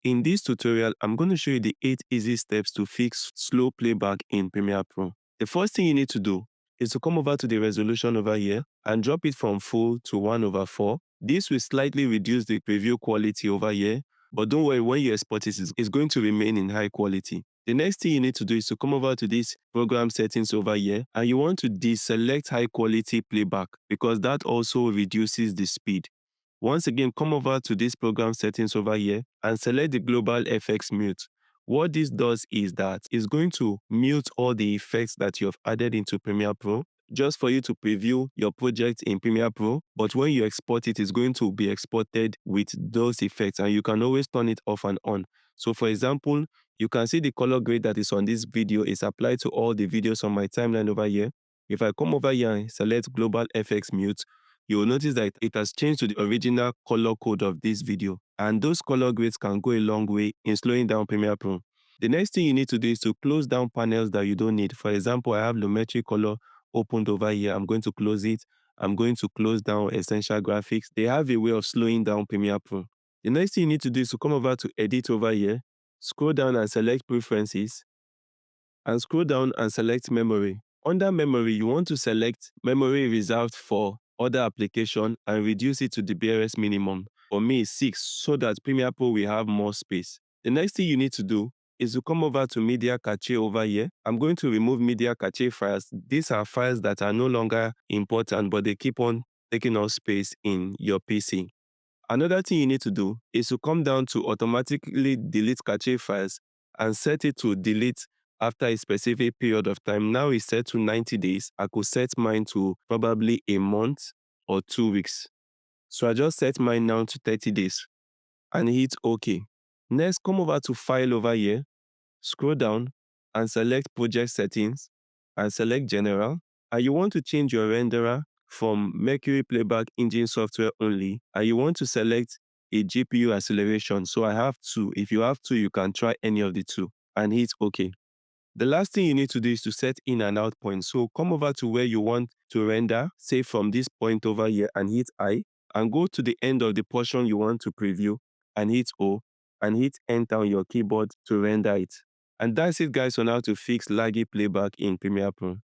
In this tutorial, I'm going to show you the 8 easy steps to fix slow playback in Premiere Pro. The first thing you need to do is to come over to the resolution over here and drop it from full to 1/4. This will slightly reduce the preview quality over here, but don't worry, when you export it, it's going to remain in high quality. The next thing you need to do is to come over to this program settings over here, and you want to deselect high quality playback because that also reduces the speed. Once again, come over to this program settings over here and select the global FX mute. What this does is that it's going to mute all the effects that you have added into Premiere Pro just for you to preview your project in Premiere Pro. But when you export it, it's going to be exported with those effects, and you can always turn it off and on. So for example, you can see the color grade that is on this video is applied to all the videos on my timeline over here. If I come over here and select global FX mute, you will notice that it has changed to the original color code of this video, and those color grades can go a long way in slowing down Premiere Pro. The next thing you need to do is to close down panels that you don't need. For example, I have Lumetri Color opened over here. I'm going to close it. I'm going to close down Essential Graphics. They have a way of slowing down Premiere Pro. The next thing you need to do is to come over to Edit over here, scroll down and select Preferences, and scroll down and select Memory. Under Memory, you want to select Memory Reserved for other application and reduce it to the barest minimum. For me, 6, so that Premiere Pro will have more space. The next thing you need to do is to come over to Media Cache over here. I'm going to remove Media Cache files. These are files that are no longer important, but they keep on taking up space in your PC. Another thing you need to do is to come down to automatically delete cache files and set it to delete after a specific period of time. Now it's set to 90 days. I could set mine to probably a month or 2 weeks. So I just set mine now to 30 days and hit OK. Next, come over to File over here, scroll down and select Project Settings and select General. And you want to change your renderer from Mercury Playback Engine software only, and you want to select a GPU acceleration. So I have 2. If you have 2, you can try any of the 2 and hit OK. The last thing you need to do is to set in and out points. So come over to where you want to render, say from this point over here, and hit I, and go to the end of the portion you want to preview and hit O, and hit Enter on your keyboard to render it. And that's it, guys, on how to fix laggy playback in Premiere Pro.